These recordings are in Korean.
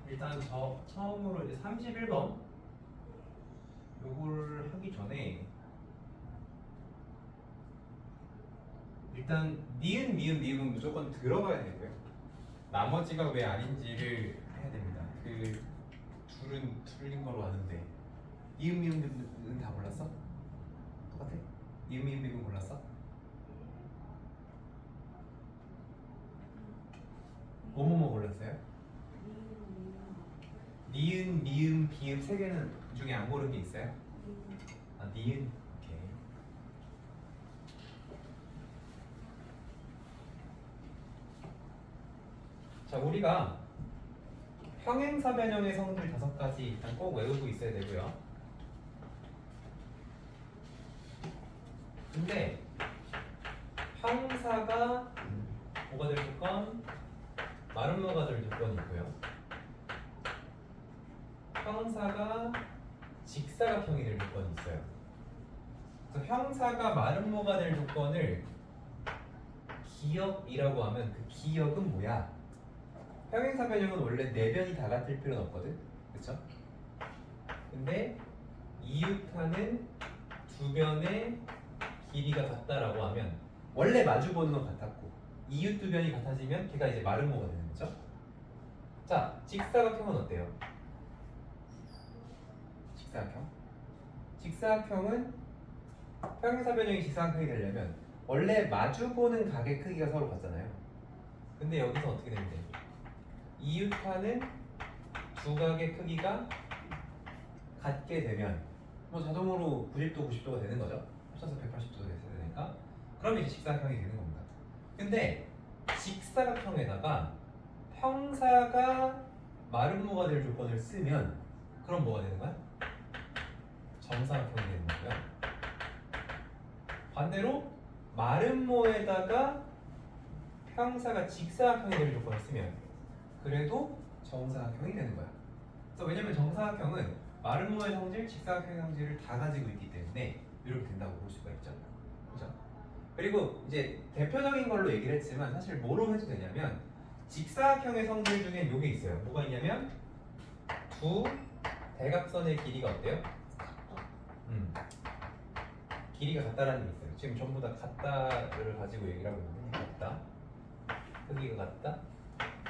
일단 저 처음으로 이제 31번 요걸 하기 전에 일단 니은, 미음, 미음은 무조건 들어가야 되고요. 나머지가 왜 아닌지를 해야 됩니다. 그 둘은 틀린 거로 아는데 니은, 미음, 미음은 다 몰랐어? 똑같아? 니은, 미음, 미음 몰랐어? 뭐뭐뭐 몰랐어요? 니은, 미음, 비읍 세 개는 중에 안 고른 게 있어요? 아, 니은. 오케이. 자, 우리가 평행사 변형의 성질 5가지 일단 꼭 외우고 있어야 되고요. 근데 형사가 뭐가 될 조건, 마름모가 될 조건이 있고요. 형사가 직사각형이 될 조건이 있어요. 그래서 형사가 마름모가 될 조건을 기역이라고 하면 그 기역은 뭐야? 평행사 변형은 원래 네 변이 다 같을 필요는 없거든, 그렇죠? 근데 이웃하는 두 변의 길이가 같다라고 하면 원래 마주보는 건 같았고 이웃 두 변이 같아지면 걔가 이제 마름모가 되는 거죠. 자, 직사각형은 어때요? 직사각형? 직사각형은 평행사 변형이 직사각형이 되려면 원래 마주보는 각의 크기가 서로 같잖아요. 근데 여기서 어떻게 되는데? 이웃하는 두 각의 크기가 같게 되면 뭐 자동으로 90도 90도가 되는 거죠. 합쳐서 180도가 됐어야 되니까. 그럼 이제 직사각형이 되는 겁니다. 근데 직사각형에다가 형사가 마름모가 될 조건을 쓰면 그럼 뭐가 되는 거야? 정사각형이 되는 거고요. 반대로 마름모에다가 형사가 직사각형이 될 조건을 쓰면 그래도 정사각형이 되는 거야. 그래서 왜냐면 정사각형은 마름모의 성질, 직사각형의 성질을 다 가지고 있기 때문에 이렇게 된다고 볼 수가 있죠. 그죠? 그리고 이제 대표적인 걸로 얘기를 했지만 사실 뭐로 해도 되냐면 직사각형의 성질 중에 요게 있어요. 뭐가 있냐면 두 대각선의 길이가 어때요? 길이가 같다라는 게 있어요. 지금 전부 다 같다를 가지고 얘기를 하고 있는데 같다, 크기가 같다,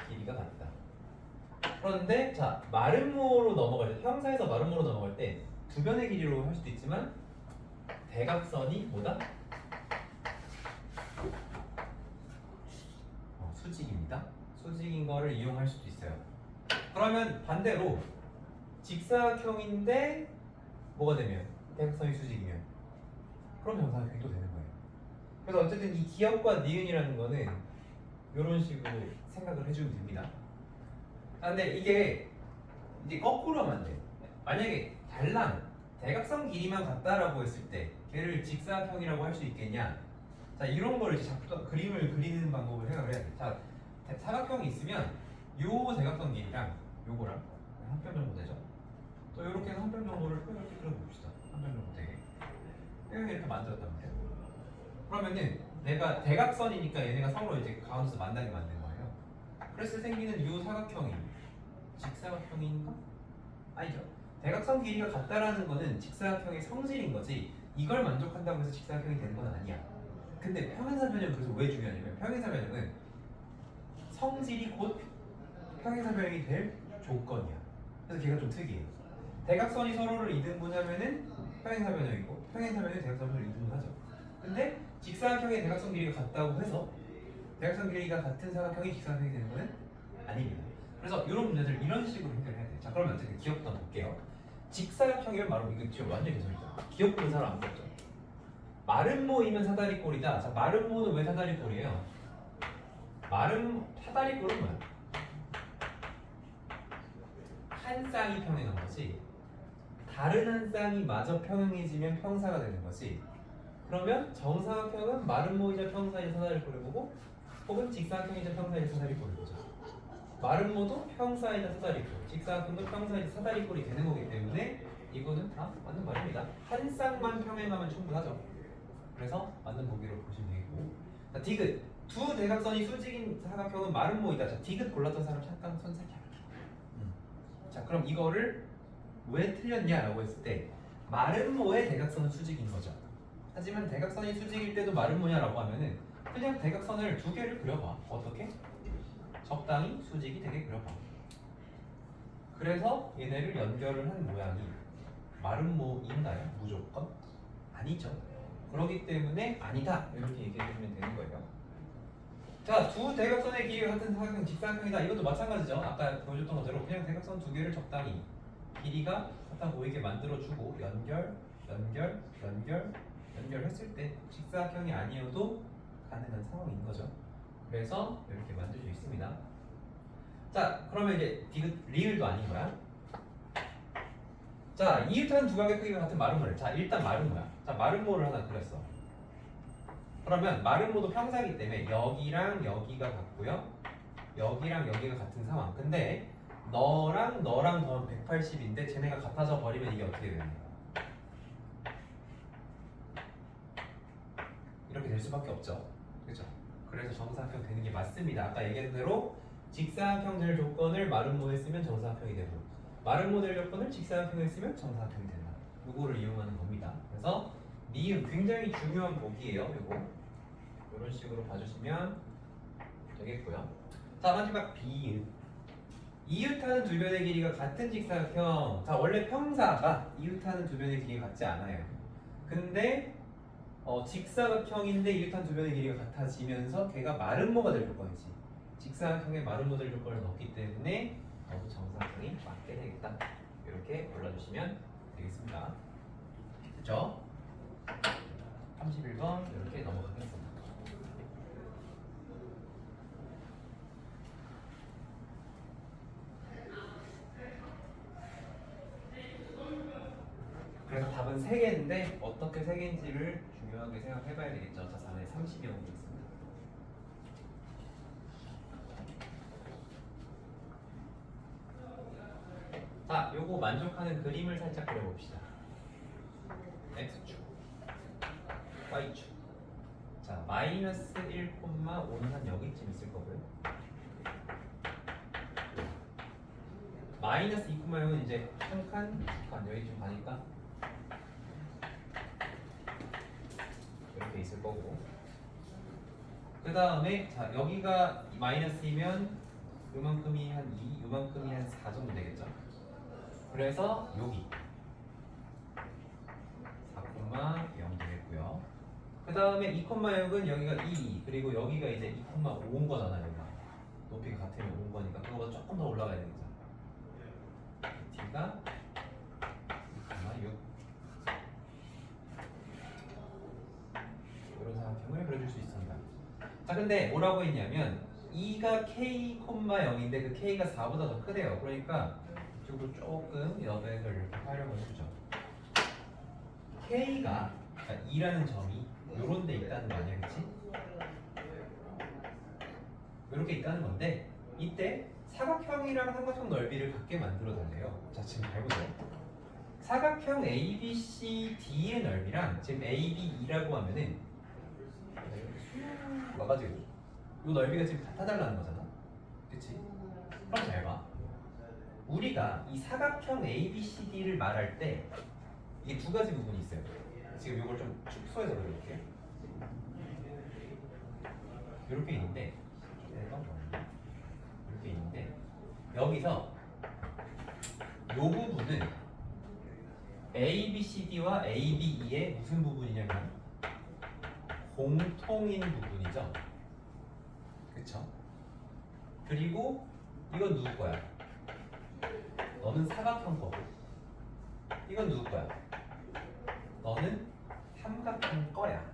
길이가 같다. 그런데 자, 마름모로 넘어갈 때, 형사에서 마름모로 넘어갈 때 두 변의 길이로 할 수도 있지만 대각선이 뭐다? 수직입니다. 수직인 거를 이용할 수도 있어요. 그러면 반대로 직사각형인데 뭐가 되면? 대각선이 수직이면 그럼 정사각형이 또 되는 거예요. 그래서 어쨌든 이 기역과 니은이라는 거는 이런 식으로 생각을 해주면 됩니다. 아, 근데 이게 이제 거꾸로 하면 안 돼. 만약에 달랑 대각선 길이만 같다라고 했을 때 걔를 직사각형이라고 할 수 있겠냐? 자, 이런 거를 이제 자꾸 그림을 그리는 방법을 생각을 해야 돼. 자, 사각형이 있으면 요 대각선 길이랑 요거랑 한 편 정도 되죠? 또 이렇게 해서 한 편 정도를 또 이렇게 그려봅시다. 한 편 정도 되게 이렇게 만들었단 말이에요. 그러면은 내가 대각선이니까 얘네가 서로 이제 가운데서 만나게 만든 거예요. 그래서 생기는 요 사각형이 직사각형인가? 아니죠. 대각선 길이가 같다라는 거는 직사각형의 성질인 거지 이걸 만족한다고 해서 직사각형이 되는 건 아니야. 근데 평행사 변형은 그래서 왜 중요하냐면 평행사 변형은 성질이 곧 평행사 변형이 될 조건이야. 그래서 걔가 좀 특이해. 대각선이 서로를 이등분하면은 평행사 변형이고 평행사 변형이 대각선을 이등분하죠. 근데 직사각형의 대각선 길이가 같다고 해서 대각선 길이가 같은 사각형이 직사각형이 되는 거는 아닙니다. 그래서 이런 문제들 이런 식으로 해결해야 돼. 자, 그러면 어쨌든 기억부터 볼게요. 직사각형이면 바로 이거 지금 완전 개소리죠. 기억 보는 사람 안 보죠. 마름모이면 사다리꼴이다. 자, 마름모는 왜 사다리꼴이에요? 사다리꼴은 뭐야? 한 쌍이 평행한 거지. 다른 한 쌍이 마저 평행해지면 평사가 되는 거지. 그러면 정사각형은 마름모이자 평사이자 사다리꼴을 보고 혹은 직사각형이자 평사이자 사다리꼴을 보죠. 마름모도 평사이자 사다리꼴, 직사각형도 평사이자 사다리꼴이 되는 거기 때문에 이거는 다 맞는 말입니다. 한 쌍만 평행하면 충분하죠. 그래서 맞는 보기로 보시면 되겠고. 자, 디귿. 두 대각선이 수직인 사각형은 마름모이다. 자, 디귿 골랐던 사람 잠깐 손 살짝. 자, 그럼 이거를 왜 틀렸냐라고 했을 때 마름모의 대각선은 수직인 거죠. 하지만 대각선이 수직일 때도 마름모냐라고 하면은 그냥 대각선을 두 개를 그려봐. 어떻게? 적당히 수직이 되게 그려봐. 그래서 얘네를 연결을 한 모양이 마름모인가요? 무조건? 아니죠. 그렇기 때문에 아니다 이렇게 얘기해주면 되는 거예요. 자, 두 대각선의 길이가 같은 사각형 직사각형이다. 이것도 마찬가지죠. 아까 보여줬던 것대로 그냥 대각선 두 개를 적당히 길이가 같아 보이게 만들어주고 연결했을 때 직사각형이 아니어도 가능한 상황인 거죠. 그래서 이렇게 만들 수 있습니다. 자, 그러면 이제 디귿 리을도 아닌 거야. 자, 이웃하는 두 각의 크기가 같은 마름모를. 자, 일단 마름모야. 자, 마름모를 하나 그렸어. 그러면 마름모도 평사이기 때문에 여기랑 여기가 같고요. 여기랑 여기가 같은 상황. 근데 너랑 더하면 180인데 쟤네가 같아져 버리면 이게 어떻게 되냐? 이렇게 될 수밖에 없죠. 그렇죠? 그래서 정사각형 되는 게 맞습니다. 아까 얘기한 대로 직사각형 될 조건을 마름모에 쓰면 정사각형이 되고 마름모 될 조건을 직사각형에 쓰면 정사각형이 된다. 요거를 이용하는 겁니다. 그래서 니은 굉장히 중요한 보기예요. 요거 이런 식으로 봐주시면 되겠고요. 자, 마지막 비읍. 이웃하는 두 변의 길이가 같은 직사각형. 자, 원래 평사가 이웃하는 두 변의 길이가 같지 않아요. 근데 직사각형인데 이웃한 두 변의 길이가 같아지면서 걔가 마름모가 될 조건이지. 직사각형의 마름모 될 조건을 넣기 때문에 정사각형이 맞게 되겠다. 이렇게 골라주시면 되겠습니다. 그렇죠? 31번 이렇게 넘어가겠습니다. 그래서 답은 3개인데 어떻게 3개인지를 중요하게 생각해봐야 되겠죠. 자, 4에 30이 오겠습니다. 자, 요거 만족하는 그림을 살짝 그려봅시다. X축, Y축. 자, 마이너스 1,5는 한 여기쯤 있을 거고요. 마이너스 2,0은 이제 한 칸, 두 칸 여기쯤 가니까 이렇게 있을 거고. 그 다음에 자, 여기가 마이너스이면 요만큼이 한 2, 요만큼이 한 4 정도 되겠죠. 그래서 여기 4,0 되겠고요. 그 다음에 2,6은 여기가 2, 그리고 여기가 이제 2,5인 거잖아요. 여기가 높이가 같으면 5인 거니까 그거보다 조금 더 올라가야 되겠죠. T가 2,6 이런 사각형을 그려줄 수 있습니다. 자, 근데 뭐라고 했냐면 2가 K, 0인데 그 K가 4보다 더 크대요. 그러니까 이쪽으로 조금 여백을 이렇게 활용을 해주죠. K가 2라는 점이 요런 데 있다는 거 아니야, 그치? 이렇게 있다는 건데 이때 사각형이랑 삼각형 넓이를 같게 만들어 달래요. 자, 지금 잘 보세요. 사각형 ABCD의 넓이랑 지금 ABE라고 하면은 와가지고 요 넓이가 지금 같아달라는 거잖아. 그치? 그럼 잘 봐. 우리가 이 사각형 ABCD를 말할 때 이게 두 가지 부분이 있어요. 지금 이걸 좀 축소해서 그려볼게요. 이렇게 있는데 이렇게 있는데 여기서 이 부분은 ABCD와 ABE의 무슨 부분이냐면 공통인 부분이죠. 그쵸? 그리고 이건 누구 거야? 너는 사각형 거고 이건 누구 거야? 너는 삼각형 거야.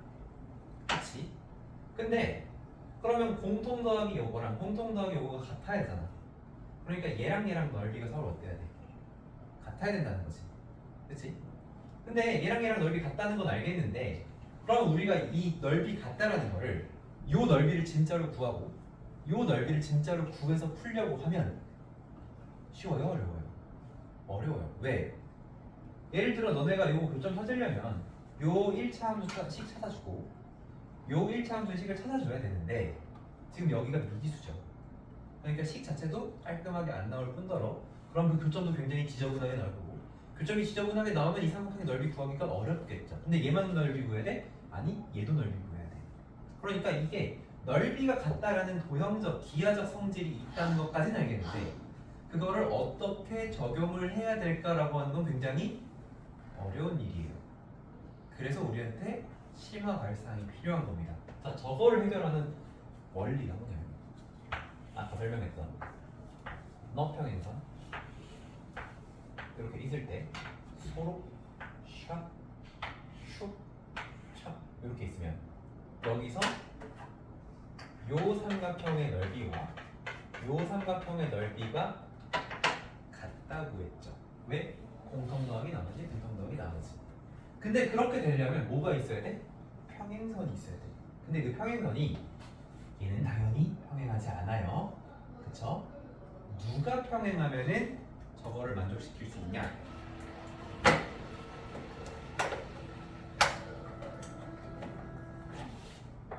그치? 근데 그러면 공통 더하기 요거랑 공통 더하기 요거가 같아야 되잖아. 그러니까 얘랑 넓이가 서로 어때야 돼? 같아야 된다는 거지. 그치? 근데 얘랑 넓이 같다는 건 알겠는데 그럼 우리가 이 넓이 같다라는 거를 요 넓이를 진짜로 구하고 요 넓이를 진짜로 구해서 풀려고 하면 쉬워요? 어려워요? 어려워요. 왜? 예를 들어 너네가 요 교점 찾으려면 요 1차 함수식 찾아주고 요 1차 함수식을 찾아줘야 되는데 지금 여기가 미지수죠. 그러니까 식 자체도 깔끔하게 안 나올 뿐더러 그럼 그 교점도 굉장히 지저분하게 나올 거고 교점이 지저분하게 나오면 이 삼각형의 넓이 구하기가 어렵겠죠. 근데 얘만 넓이 구해야 돼? 아니 얘도 넓이 구해야 돼. 그러니까 이게 넓이가 같다라는 도형적 기하적 성질이 있다는 것까지는 알겠는데 그거를 어떻게 적용을 해야 될까라고 하는 건 굉장히 어려운 일이에요. 그래서 우리한테 심화 발상이 필요한 겁니다. 자, 저거를 해결하는 원리가 뭐냐면 아까 설명했던 너평행선 이렇게 있을 때 서로 샥, 슉, 샥 이렇게 있으면 여기서 요 삼각형의 넓이와 요 삼각형의 넓이가 같다고 했죠. 왜? 공통 더하기 나머지, 분통 더하기 나머지. 근데 그렇게 되려면 뭐가 있어야 돼? 평행선이 있어야 돼. 근데 그 평행선이 얘는 당연히 평행하지 않아요. 그쵸? 누가 평행하면은 저거를 만족시킬 수 있냐?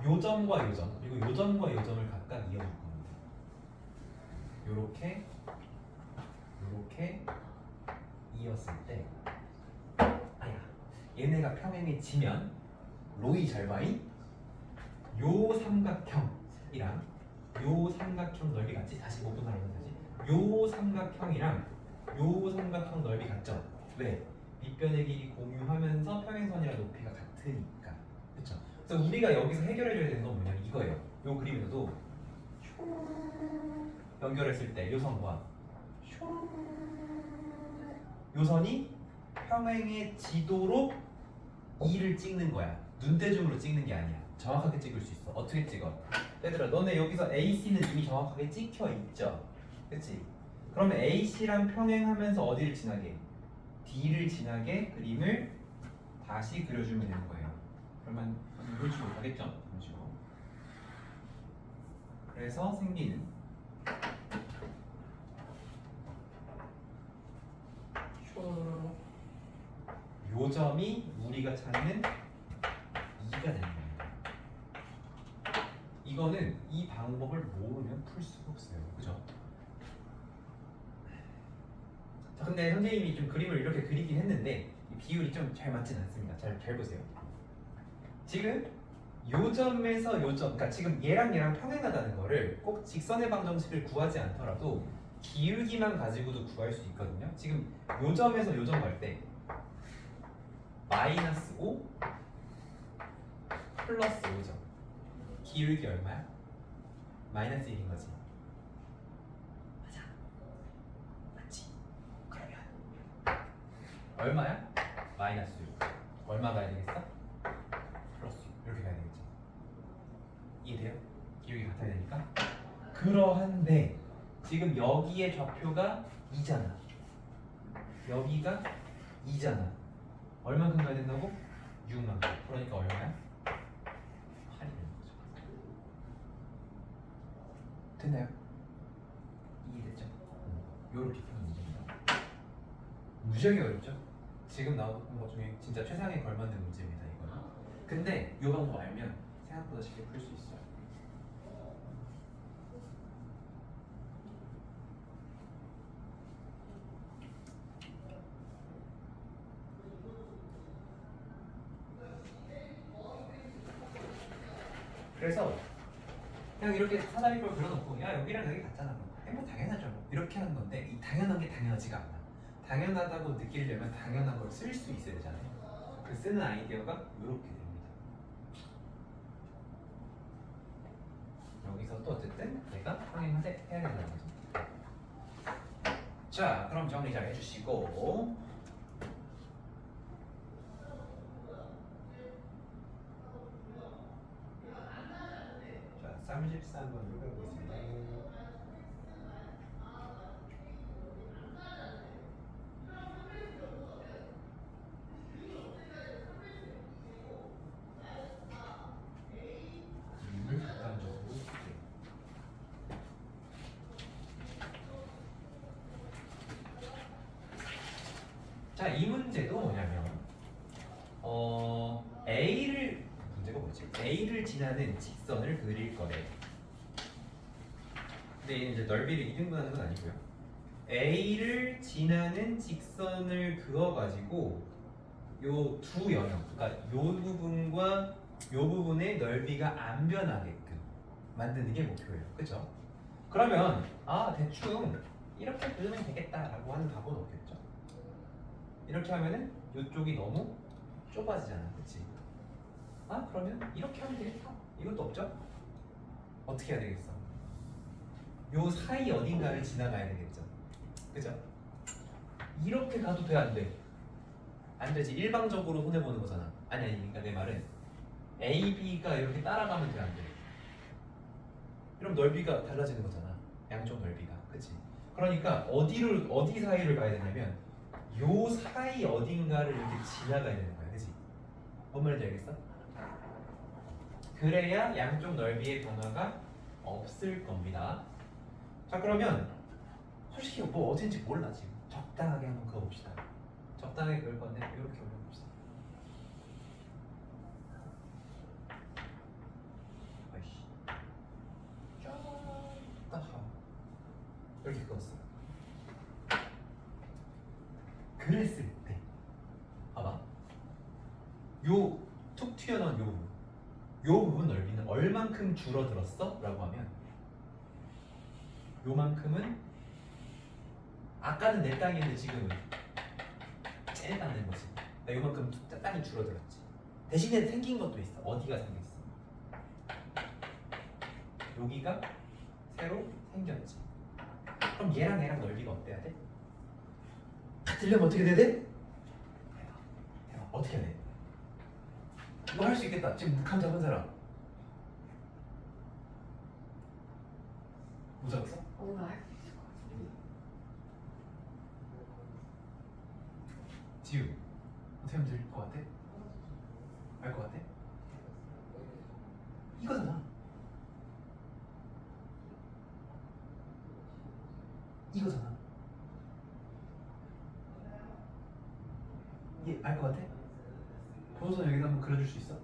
요점과 요점 그리고 요점과 요점을 각각 이어줄 겁니다. 요렇게 요렇게 이었을 때 아야 얘네가 평행해지면 로이 절반이 요 삼각형이랑 요 삼각형 넓이 같지? 다시 못 본 사람은 다시 요 삼각형이랑 요 삼각형 넓이 같죠? 왜? 밑변의 길이 공유하면서 평행선이랑 높이가 같으니까 그쵸? 그래서 우리가 여기서 해결해줘야 되는 건 뭐냐면 이거예요. 요 그림에서도 연결했을 때 요 선과 요 선이 평행해지도록 2를 찍는 거야. 눈대중으로 찍는 게 아니야. 정확하게 찍을 수 있어. 어떻게 찍어? 얘들아 너네 여기서 AC는 이미 정확하게 찍혀 있죠? 그치? 그러면 AC랑 평행하면서 어디를 지나게? D를 지나게 그림을 다시 그려주면 되는 거예요. 그러면 이런 식으로 가겠죠? 이런 식으로. 그래서 생기는 요점이 우리가 찾는 2가 되는 겁니다. 이거는 이 방법을 모르면 풀 수가 없어요. 그죠? 자, 근데 선생님이 좀 그림을 이렇게 그리긴 했는데 이 비율이 좀 잘 맞진 않습니다. 잘 보세요. 지금 요점에서 요점, 그러니까 지금 얘랑 평행하다는 거를 꼭 직선의 방정식을 구하지 않더라도 기울기만 가지고도 구할 수 있거든요. 지금 요점에서 요점 갈 때 마이너스 5 플러스 5죠. 기울기 얼마야? 마이너스 1인 거지. 맞아. 맞지? 그러면 얼마야? 마이너스 6. 얼마 가야 되겠어? 플러스 6. 이렇게 가야 되겠죠. 이해돼요? 기울기 같아야 되니까. 그러한데 지금 여기에 좌표가 2잖아. 여기가 2잖아. 얼만큼 가야 된다고? 6만큼. 그러니까 얼마야? 8이 되는 거죠. 됐나요? 이해됐죠? 요렇게 푸는 문제입니다. 무지하게 어렵죠? 지금 나온 것 중에 진짜 최상에 걸맞는 문제입니다. 이거는. 근데 이 방법 알면 생각보다 쉽게 풀 수 있어요. 그래서 그냥 이렇게 사다리꼴 그려놓고 야 여기랑 여기 같잖아. 뭐 당연하죠. 이렇게 하는 건데 이 당연한 게 당연하지가 않아. 당연하다고 느끼려면 당연한 걸 쓸 수 있어야 되잖아요. 그 쓰는 아이디어가 이렇게 됩니다. 여기서 또 어쨌든 내가 평행하되 해야 된다는 거죠. 자, 그럼 정리 잘 해주시고 자, 33번 읽어보겠습니다. 을 극단적으로 줄게요. 자, 이 문제도 뭐냐면 A를 문제가 뭐지? A를 지나는 직선을 그릴 거래. 근데 얘는 이제 넓이를 2등분하는 건 아니고요. A를 지나는 직선을 그어가지고 요 두 영역, 그러니까 요 부분과 요 부분의 넓이가 안 변하게끔 만드는 게 목표예요. 그죠? 그러면 대충 이렇게 그리면 되겠다라고 하는 답은 없겠죠. 이렇게 하면은 이쪽이 너무 좁아지잖아. 그치? 그러면 이렇게 하면 되겠다. 이것도 없죠? 어떻게 해야 되겠어? 요 사이 어딘가를 지나가야 되겠죠. 그죠? 이렇게 가도 돼, 안 돼? 안 되지. 일방적으로 손해보는 거잖아. 아니, 그러니까 내 말은 A, B가 이렇게 따라가면 돼, 안 돼? 그럼 넓이가 달라지는 거잖아. 양쪽 넓이가. 그치? 그러니까 어디 사이를 가야 되냐면 요 사이 어딘가를 이렇게 지나가야 되는 거야. 그치? 뭔 말인지 알겠어? 그래야 양쪽 넓이의 변화가 없을 겁니다. 자, 그러면 솔직히 뭐 어딘지 몰라 지금. 적당하게 한번 그어봅시다. 적당하게 그을 건데 이렇게 올려봅시다. 아이씨. 쫙 이렇게 그었어. 그랬을 때 봐봐. 요 툭 튀어나온 요 부분 넓이는 얼만큼 줄어들었어? 라고 하면 요만큼은 아까는 내 땅인데 지금은 쟤네 땅 된 거지. 나 요만큼 땅이 줄어들었지. 대신에 생긴 것도 있어. 어디가 생겼어? 여기가 새로 생겼지. 그럼 얘랑 넓이가 어때야 돼? 같으려면 어떻게 돼야 돼? 대박. 어떻게 해야 돼? 이거 할 수 있겠다. 지금 감 잡은 사람. 못 잡았어? 뭔가 할 수 있을 것 같은데. 지우 어떻게 하면 될 것 같아? 알 것 같아? 이거잖아. 이거잖아. 이게 알 것 같아? 도서관 여기다 한번 그려줄 수 있어?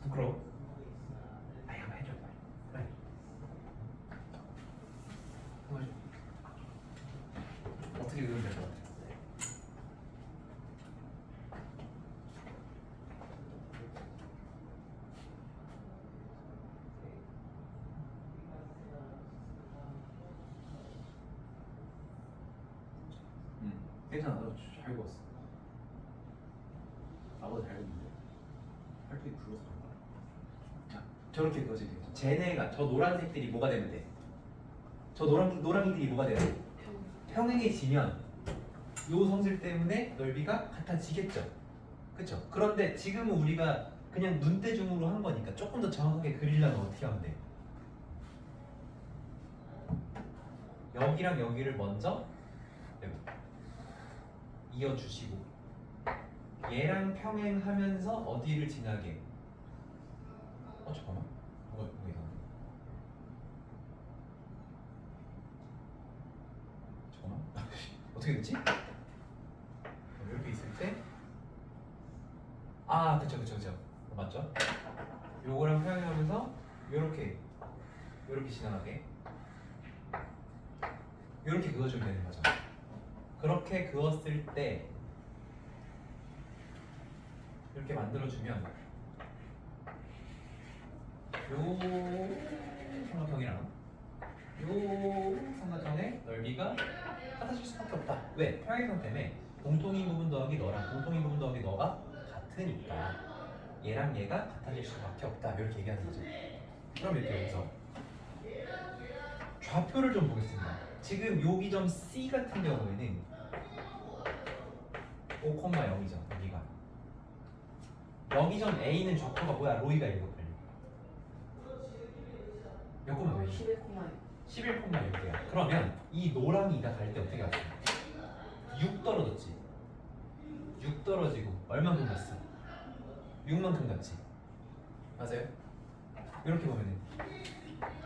부끄러워? 아니 한번 해줘 빨리. 한번 해줘. 어떻게 그리면 될 것 같아? 괜찮아. 너 잘 그었어. 나보다 잘 그었는데 팔뚝이 굵어서 그런가? 자, 저렇게 그어지면 되겠죠. 쟤네가 저 노란색들이 뭐가 되면 돼? 저 노랑이들이 뭐가 돼야 돼? 평행해지면 요 성질 때문에 넓이가 같아지겠죠. 그렇죠? 그런데 지금은 우리가 그냥 눈대중으로 한 거니까 조금 더 정확하게 그리려면 어떻게 하면 돼? 여기랑 여기를 먼저 이어주시고 얘랑 평행하면서 어디를 지나게? 잠깐만. 뭐가 이상하네. 잠깐만. 어떻게 됐지? 이렇게 있을 때 그쵸. 맞죠? 요거랑 평행하면서 요렇게 지나가게 요렇게 그어주면 되는 거죠. 그렇게 그었을 때 이렇게 만들어주면 요 삼각형이랑 요 삼각형의 넓이가 같아질 수밖에 없다. 왜? 평행선 때문에 공통인 부분 더하기 너랑 공통인 부분 더하기 너가 같으니까 얘랑 얘가 같아질 수밖에 없다. 이렇게 얘기하는 거죠. 그럼 이렇게 여기서 좌표를 좀 보겠습니다. 지금 여기 점 C 같은 경우에는 5,0이죠. 여기가. 여기 점 A는 좌표가 뭐야? 로이가 읽어 빨리. 몇 콤마 몇? 11,6이야. 그러면 이 노랑이가 갈 때 어떻게 갔어? 6 떨어졌지. 6 떨어지고 얼만큼 갔어? 6만큼 갔지. 맞아요? 이렇게 보면은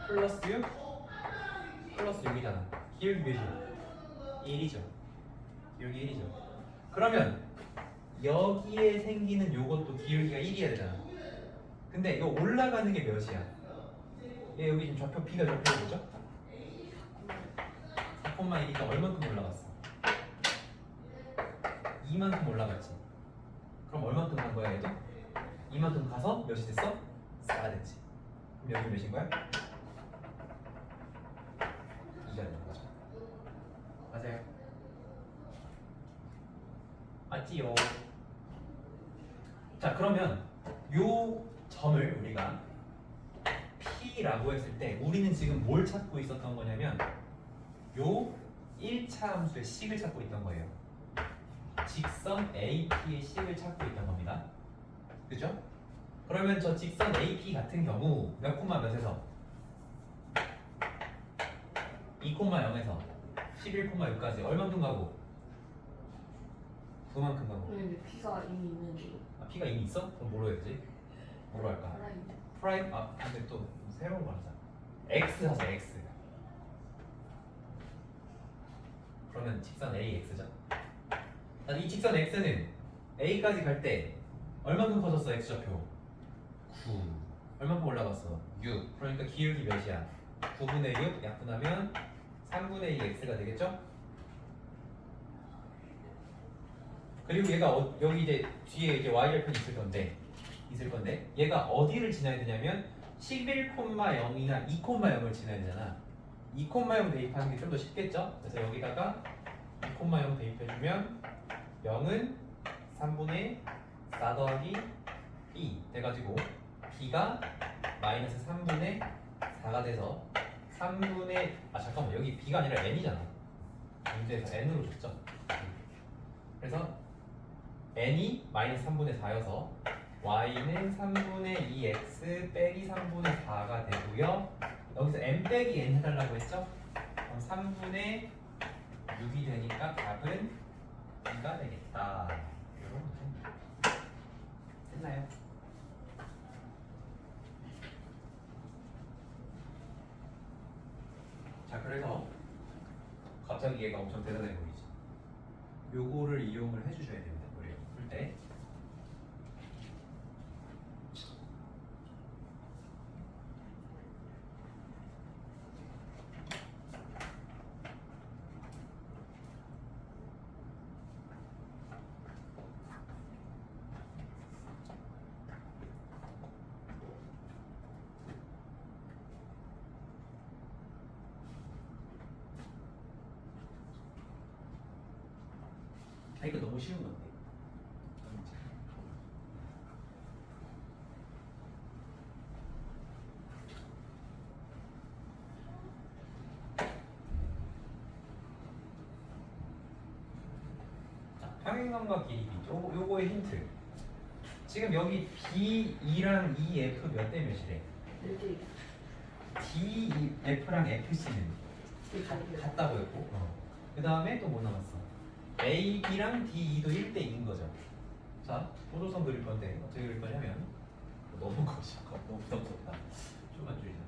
플러스 6 플러스 6이잖아. 기울기 몇이야? 1이죠. 기울기 1이죠. 그러면 여기에 생기는 요것도 기울기가 1이어야 되잖아. 근데 이거 올라가는 게 몇이야? 얘 여기 지금 좌표 B가 좌표가 뭐죠? 4,1이니까 얼만큼 올라갔어? 이만큼 올라갔지. 그럼 얼만큼 간 거야 얘도? 이만큼 가서 몇이 됐어? 4가 됐지. 그럼 여기 몇인 거야? 2가 되는 거죠. 맞아요. 맞지요. 자 그러면 요 점을 우리가 P라고 했을 때 우리는 지금 뭘 찾고 있었던 거냐면 요 1차 함수의 식을 찾고 있던 거예요. 직선 AP의 식을 찾고 있던 겁니다. 그죠? 그러면 저 직선 AP 같은 경우 몇 콤마 몇에서 2,0에서 11,6까지 얼만큼 가고 9만큼 가고. 근데 P가 이미 있는데. 아, P가 이미 있어? 그럼 뭐로 해야 되지? 뭐로 할까? 프라임. 프라임? 아 근데 또 새로운 거 하자. X 하자 X. 그러면 직선 AX죠. 이 직선 X는 A까지 갈 때 얼만큼 커졌어 X좌표? 9. 얼만큼 올라갔어? 6. 그러니까 기울기 몇이야? 9분의 6 약분하면 3분의 2 X가 되겠죠? 그리고 얘가 여기 이제 뒤에 이제 Y절편이 있을 건데 얘가 어디를 지나야 되냐면 11,0이나 2,0을 지나야 되잖아. 2,0 대입하는 게 좀 더 쉽겠죠? 그래서 여기다가 2,0 대입해주면 0은 3분의 4 더하기 B 돼가지고 B가 마이너스 3분의 4가 돼서 3분의 잠깐만 여기 B가 아니라 N이잖아. 문제에서 N으로 줬죠. 그래서 N이 마이너스 3분의 4여서 Y는 3분의 2X 빼기 3분의 4가 되고요. 여기서 M 빼기 N 해달라고 했죠? 그럼 3분의 6이 되니까 답은 B가 되겠다. 이런 문제. 됐나요? 자 그래서 갑자기 얘가 엄청 대단해 보이지. 요거를 이용을 해주셔야 됩니다. 우리가 풀 때. 이거 너무 쉬운 건데. 자, 평행선과 길이 요거의 힌트. 지금 여기 B2랑 EF 몇 대 몇이래? 1대 DF랑 FC는 같다고 했고 그 다음에 또 뭐 남았어? AB랑 DE도 1대2인 거죠. 자, 보조선 그릴 건데 어떻게 그릴 거냐면 너무 거시 너무 부담스럽다. 좀만 줄이자.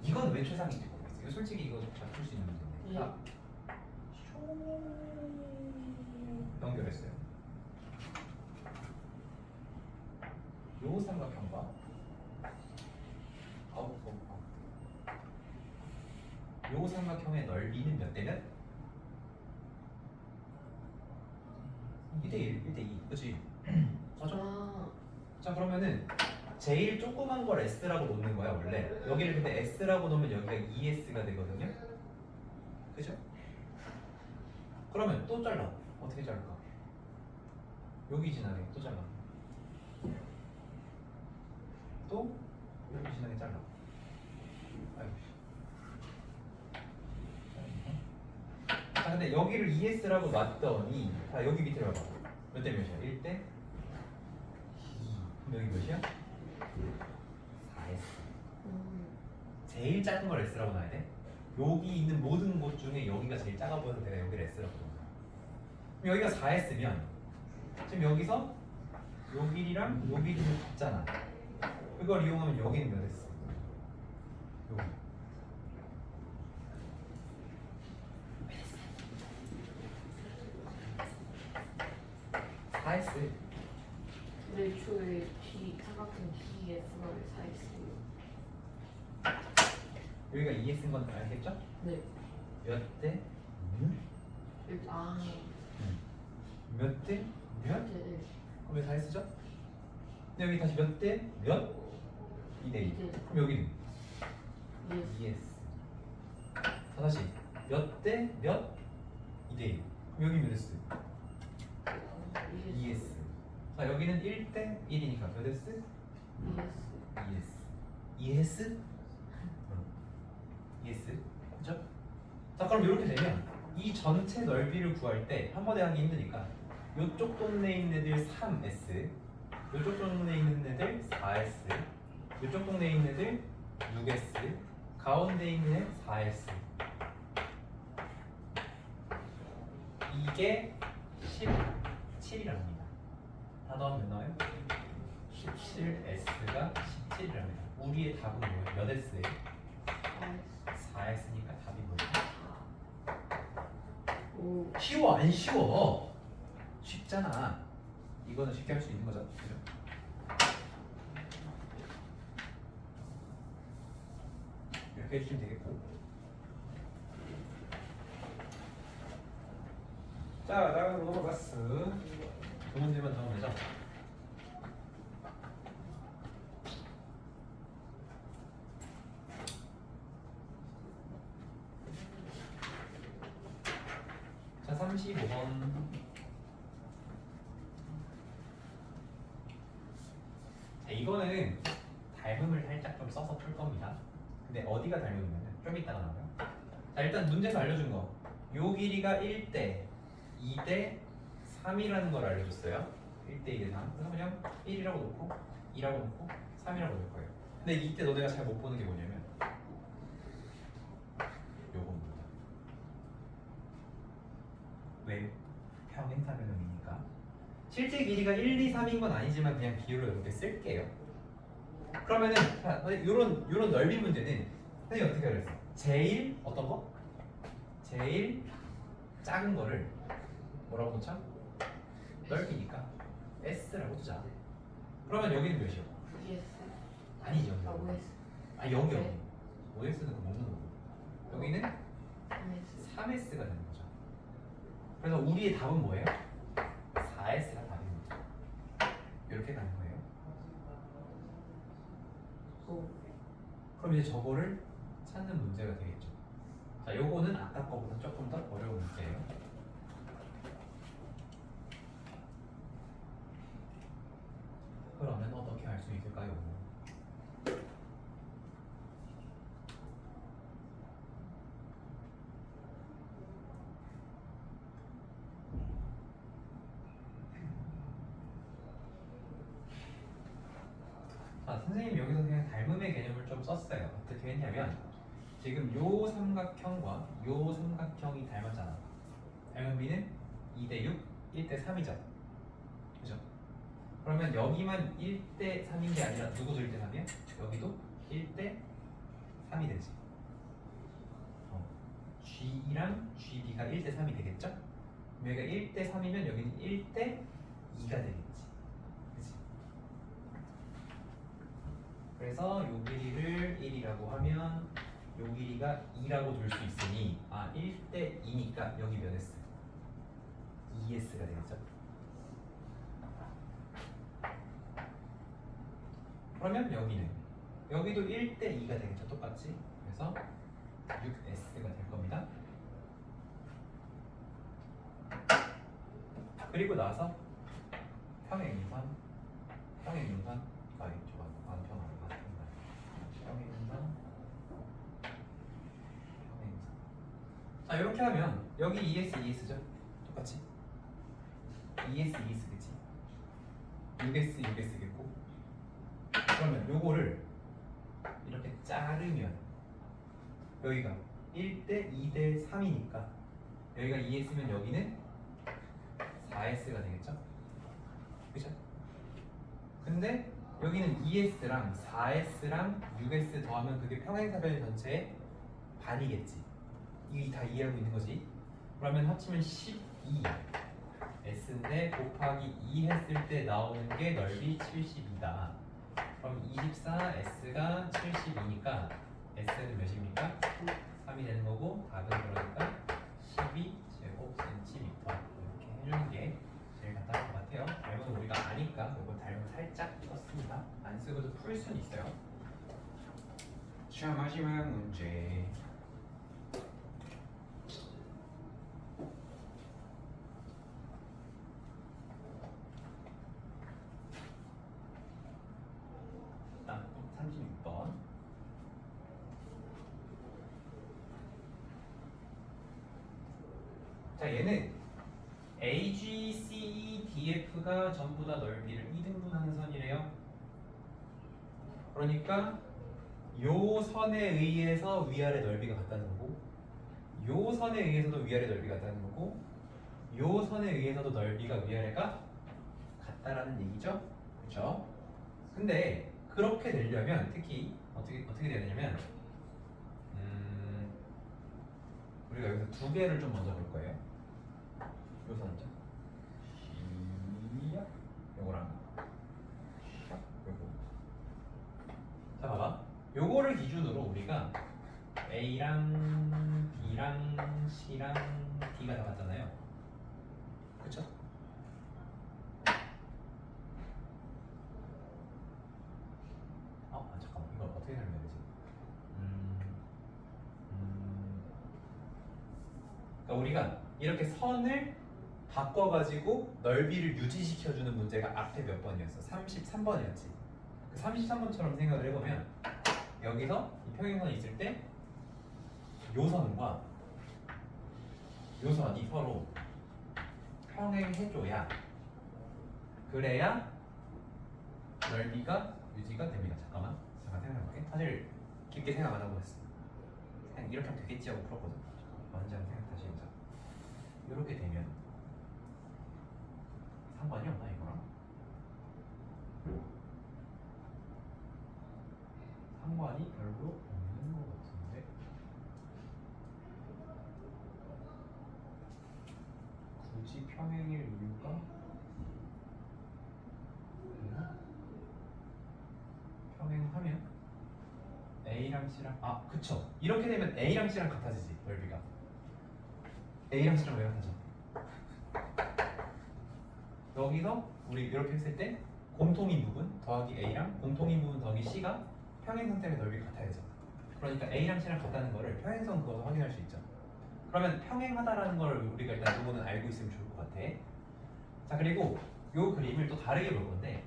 이건 왜 최상인지 모르겠어. 이거 솔직히 이거 잘 풀 수 있는 문제인데. 자, 연결했어요. 요 삼각형과 요 삼각형의 넓이는 몇 대 몇? 2대1, 1대2, 그치? 맞아? 아, 자 그러면은 제일 조그만 걸 S라고 놓는 거야 원래. 여기를 근데 S라고 놓으면 여기가 2S가 되거든요. 그죠? 그러면 또 잘라. 어떻게 자를까? 여기 지나게 또 잘라. 또 여기 지나게 잘라. 아이고. 자 근데 여기를 ES라고 놨더니 자 여기 밑에 봐봐. 몇 대 몇이야? 1대 2. 그럼 여기 몇이야? 4S. 제일 작은 걸 S라고 놔야 돼. 여기 있는 모든 곳 중에 여기가 제일 작아 보여서 내가 여기를 S라고 놔. 그럼 여기가 4S면 지금 여기서 요 길이랑 요 길이는 같잖아. 그걸 이용하면 여기는 몇 S? 여기. S. 근데 애초에 D 삼각형 DS가 왜 4S예요? 여기가 2S인 건 알겠죠? 네. 몇 대? 아. 몇 대? 몇? 네. 그럼 여기 다 S죠? 근데 여기 다시 몇 대? 몇? 2대 2. 네. 그럼 여기는 네. 2S. 자, 다시 몇 대? 몇? 2대 1. 그럼 여기 몇 S? 2S. 자, 여기는 1대 1이니까 몇 S? 2S. 2S? 2S. 그죠? 자, 그럼 이렇게 되면 이 전체 넓이를 구할 때 한 번에 하기 힘드니까 이쪽 동네에 있는 애들 3S, 이쪽 동네에 있는 애들 4S, 이쪽 동네에 있는 애들 6S, 가운데 있는 애 4S. 이게 17이랍니다. 다 더하면 몇 나와요? 17S가 17이랍니다. 우리의 답은 뭐예요? 몇 S예요? 4S니까 답이 뭐예요? 오. 쉬워 안 쉬워? 쉽잖아. 이거는 쉽게 할 수 있는 거죠. 그죠? 이렇게 해주시면 되겠고. 자, 다음으로 넘어갔어. 두 문제만 더 하면 되죠? 자, 35번. 자, 이거는 닮음을 살짝 좀 써서 풀 겁니다. 근데 어디가 닮음이냐면 좀 이따가 나와요. 자, 일단 문제에서 알려준 거. 요 길이가 1대 2대 3이라는 걸 알려줬어요. 1대 2대 3. 그래서 그냥 1이라고 놓고 2라고 놓고 3이라고 놓을 거예요. 근데 이때 너네가 잘 못 보는 게 뭐냐면 요겁니다. 왜? 평행사변형이니까. 실제 길이가 1, 2, 3인 건 아니지만 그냥 비율로 이렇게 쓸게요. 그러면은 요런 넓이 문제는 선생님이 어떻게 하랬어? 제일 어떤 거? 제일 작은 거를 뭐라고 놓자? 넓이니까 S라고 두자. 그러면 여기는 몇이요? VS. 아니죠. 아, OS. 아 여기 네. OS는 그 먹는 거고 여기는 3S. 3S가 되는 거죠. 그래서 우리의 답은 뭐예요? 4S가 답입니다. 이렇게 가는 거예요. 오. 그럼 이제 저거를 찾는 문제가 되겠죠. 자, 요거는 아까 거보다 조금 더 어려운 문제예요. 그러면 어떻게 할 수 있을까요? 자, 선생님 여기서 그냥 닮음의 개념을 좀 썼어요. 어떻게 했냐면 지금 요 삼각형과 요 삼각형이 닮았잖아. 닮음비는 2대 6, 1대 3이죠. 그죠? 그러면 여기만 1대 3인 게 아니라 누구도 1대 3이야? 여기도 1대 3이 되지. G랑 GB가 1대 3이 되겠죠? 그럼 여기가 1대 3이면 여기는 1대 2가 되겠지. 그치? 그래서 요 길이를 1이라고 하면 요 길이가 2라고 둘 수 있으니 1대 2니까 여기 몇 S? 2S가 되겠죠? 그러면 여기도 1대 2가 되겠죠? 똑같이. 그래서 6S가 될 겁니다. 그리고 나서 평행이선 평행이선 평행이선 자, 이렇게 하면 여기 2S, 2S죠? 똑같이 2S, 2S겠지? 6S, 6S겠고 그러면 요거를 이렇게 자르면 여기가 1대 2대 3이니까 여기가 2S면 여기는 4S가 되겠죠? 그죠? 근데 여기는 2S랑 4S랑 6S 더하면 그게 평행사변 전체의 반이겠지. 이게 다 이해하고 있는 거지. 그러면 합치면 12 S인데 곱하기 2 했을 때 나오는 게 넓이 72다. 그럼 24S가 72니까 S는 몇입니까? 3이 되는 거고 답은 그러니까 12제곱cm 이렇게 해주는 게 제일 간단할 것 같아요. 닮은 우리가 아니까 이걸 닮은 살짝 썼습니다. 안 쓰고도 풀 수는 있어요. 자, 마지막 문제. 다음 36번. 자, 얘는 AGCEDF가 전부 다 넓이를 2등분하는 선이래요. 그러니까 요 선에 의해서 위아래 넓이가 같다는 거고, 요 선에 의해서도 위아래 넓이가 같다는 거고, 요 선에 의해서도 넓이가 위아래가 같다라는 얘기죠. 그렇죠? 근데 그렇게 되려면 특히 어떻게 돼야 되냐면 우리가 여기서 두 개를 좀 먼저 볼 거예요. 요 선이죠. 시작. 요거랑 시작. 요거. 자, 봐봐. 요거를 기준으로 우리가 A랑 B랑 C랑 D가 다 같잖아요. 그쵸? 잠깐만. 이걸 어떻게 설명해야 되지? 그러니까 우리가 이렇게 선을 바꿔가지고 넓이를 유지시켜주는 문제가 앞에 몇 번이었어? 33번이었지. 그 33번처럼 생각을 해보면 여기서 이 평행선이 있을 때 요 선과 요 선이 서로 평행해줘야 그래야 넓이가 유지가 됩니다. 잠깐 생각해볼게. 사실 깊게 생각 안 하고 했어. 그냥 이렇게 하면 되겠지 하고 풀었거든. 먼저 한번 생각 다시 해보자. 이렇게 되면 상관이 없나 이거랑? 상관이 별로 없는 것 같은데. 굳이 평행일 이유가 있나? 평행하면 A랑 C랑 그쵸. 이렇게 되면 A랑 C랑 같아지지 넓이가. A랑 C랑 왜 같아져? 여기서 우리 이렇게 했을 때 공통인 부분 더하기 A랑 공통인 부분 더하기 C가 평행선 때문에 넓이가 같아야죠. 그러니까 A랑 C랑 같다는 거를 평행선 그어서 확인할 수 있죠. 그러면 평행하다라는 걸 우리가 일단 요거는 알고 있으면 좋을 것 같아. 자, 그리고 요 그림을 또 다르게 볼 건데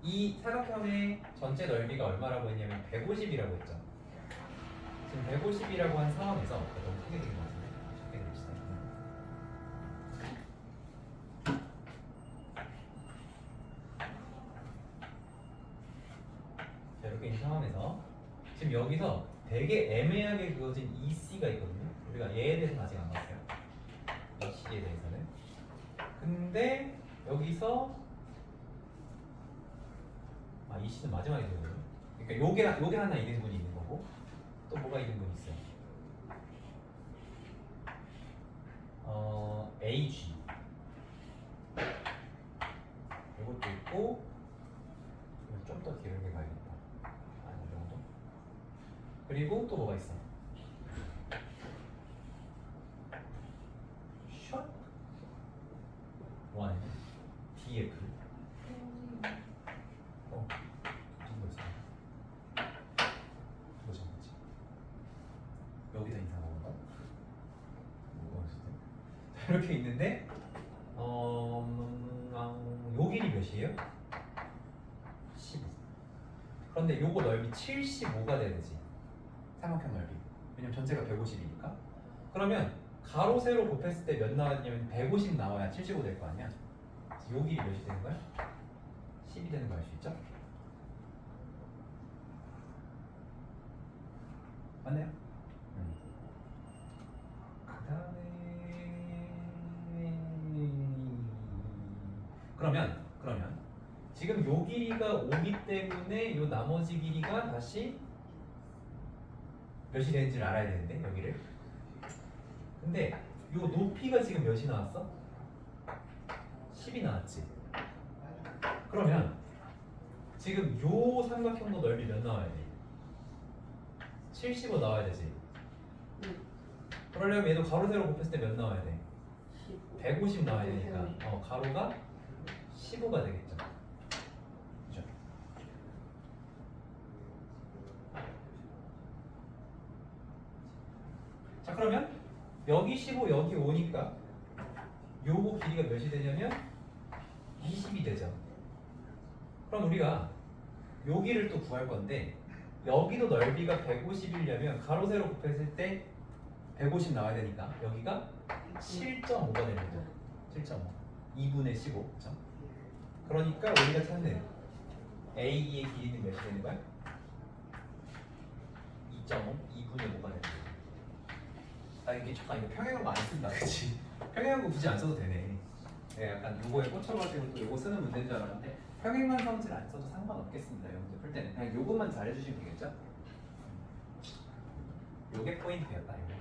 이 사각형의 전체 넓이가 얼마라고 했냐면 150이라고 했죠. 지금 150이라고 한 상황에서 너무 크게 된 것 같은데 작게 됩시다. 자, 이렇게 있는 상황에서 지금 여기서 되게 애매하게 그어진 EC가 있거든요. 우리가 얘에 대해서는 아직 안 봤어요. EC에 대해서는. 근데 여기서 EC는 마지막에 되거든요. 그러니까 요게 하나 2등분이 있는 거고 또 뭐가 2등분이 있어요? AG 이것도 있고 좀 더 길게 가야겠다. 이 정도. 그리고 또 뭐가 있어? 샷 원 DF 무슨 거 있어? 뭐 적었지? 여기다 인사 먹은 거? 뭐가 있을 때? 이렇게 있는데 요 길이 몇이에요? 15. 그런데 요거 넓이 75가 돼야 되지. 삼각형 넓이. 왜냐면 전체가 150이니까. 그러면 가로 세로 곱했을 때 몇 나왔냐면 150 나와야 75 될 거 아니야. 요 길이 몇이 되는 거야? 10이 되는 거 알 수 있죠? 맞나요? 그 다음에 그러면 지금 요 길이가 5기 때문에 요 나머지 길이가 다시 몇이 되는지를 알아야 되는데 여기를. 근데 요 높이가 지금 몇이 나왔어? 10이 나왔지. 그러면 지금 요 삼각형도 넓이 몇 나와야 돼? 75 나와야 되지. 네. 그러려면 얘도 가로 세로 곱했을 때 몇 나와야 돼? 15. 150 나와야 되니까 가로가 15가 되겠죠. 그죠? 자 그러면 여기 15 여기 5니까 요거 길이가 몇이 되냐면 20이 되죠. 그럼 우리가 여기를 또 구할 건데 여기도 넓이가 150이려면 가로 세로 곱했을 때 150 나와야 되니까 여기가 7.5가 되는 거죠. 7.5 2분의 15 그렇죠? 그러니까 우리가 찾는 AE의 길이는 몇이 되는 거야? 2.5 2분의 5가 되는 거야. 아 이게 잠깐 이거 평행한 거 안 쓴다 그치? 평행한 거 굳이 안 써도 되네. 네, 약간 요거에 꽂혀가지고 또 요거 쓰는 문제인 줄 알았는데 평행만 성질 안 써도 상관없겠습니다. 이 문제 풀 때는 그냥 요것만 잘해주시면 되겠죠? 요게 포인트였다 이거.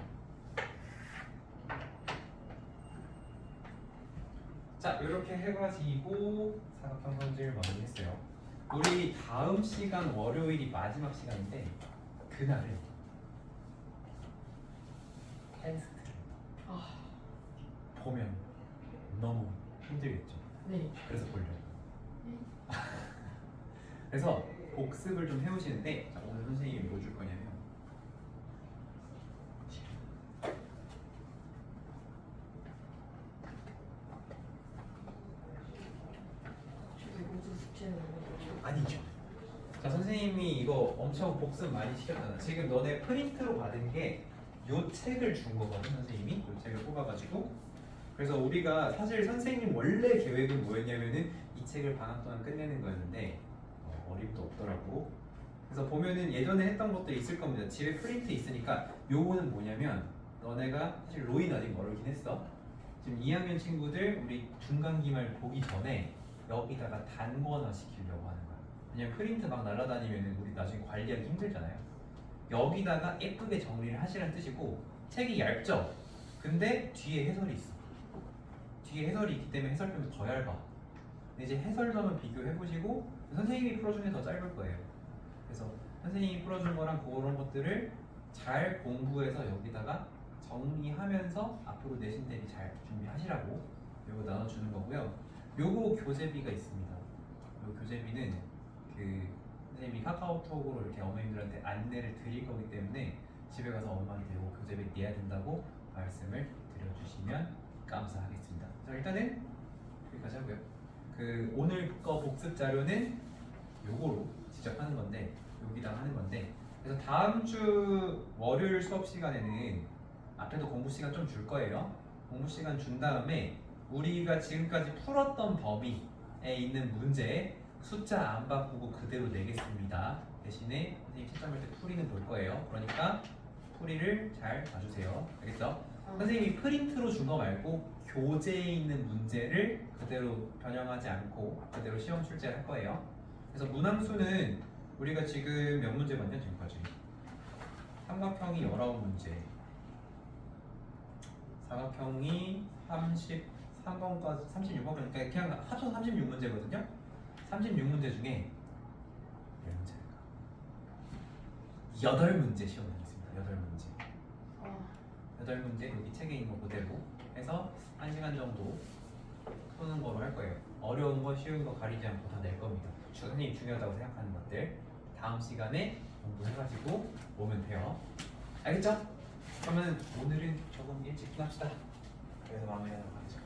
자 이렇게 해가지고 사각형 성질 마무리했어요. 우리 다음 시간 월요일이 마지막 시간인데 그날은 테스트를 아, 보면 너무 힘들겠죠. 네. 그래서 보려고. 그래서 복습을 좀 해오시는데 자, 오늘 선생님이 뭐 줄 거냐면 모두 숙제는 거죠. 아니죠. 자 선생님이 이거 엄청 복습 많이 시켰잖아. 지금 너네 프린트로 받은 게 요 책을 준 거거든 선생님이. 요 책을 뽑아가지고. 그래서 우리가 사실 선생님 원래 계획은 뭐였냐면은 이 책을 방학 동안 끝내는 거였는데 어림도 없더라고. 그래서 보면은 예전에 했던 것도 있을 겁니다. 집에 프린트 있으니까 요거는 뭐냐면 너네가 사실 로인 아직 모르긴 했어. 지금 2학년 친구들 우리 중간기말 보기 전에 여기다가 단권화 시키려고 하는 거야. 왜냐면 프린트 막 날라다니면은 우리 나중에 관리하기 힘들잖아요. 여기다가 예쁘게 정리를 하시라는 뜻이고 책이 얇죠? 근데 뒤에 해설이 있어. 뒤에 해설이 있기 때문에 해설점이 더 얇아. 근데 이제 해설점을 비교해보시고 선생님이 풀어준 게 더 짧을 거예요. 그래서 선생님이 풀어준 거랑 그런 것들을 잘 공부해서 여기다가 정리하면서 앞으로 내신 대비 잘 준비하시라고 요거 나눠주는 거고요. 요거 교재비가 있습니다. 요 교재비는 그 선생님이 카카오톡으로 이렇게 어머님들한테 안내를 드릴 거기 때문에 집에 가서 엄마한테 요거 교재비 내야 된다고 말씀을 드려주시면 감사하겠습니다. 자 일단은 여기까지 하고요. 그 오늘 거 복습 자료는 요거로 직접 하는 건데 여기다 하는 건데 그래서 다음 주 월요일 수업 시간에는 앞에도 공부 시간 좀 줄 거예요. 공부 시간 준 다음에 우리가 지금까지 풀었던 범위에 있는 문제 숫자 안 바꾸고 그대로 내겠습니다. 대신에 선생님 채점할 때 풀이는 볼 거예요. 그러니까 풀이를 잘 봐주세요. 알겠죠? 선생님이 프린트로 준 거 말고 교재에 있는 문제를 그대로 변형하지 않고 그대로 시험 출제를 할 거예요. 그래서 문항수는 우리가 지금 몇 문제 봤냐 지금까지? 삼각형이 19문제, 사각형이 33번까지 36번 그러니까 그냥 합쳐서 36문제거든요. 36문제 중에 몇 문제일까? 8문제 시험 나겠습니다. 8문제. 8문제 여기 책에 있는 거 그대로 해서 1시간 정도 푸는 거로 할 거예요. 어려운 거 쉬운 거 가리지 않고 다 낼 겁니다. 선생님이 중요하다고 생각하는 것들 다음 시간에 공부해가지고 오면 돼요. 알겠죠? 그러면 오늘은 조금 일찍 끝납시다. 그래서 마무리하도록 하겠습니다.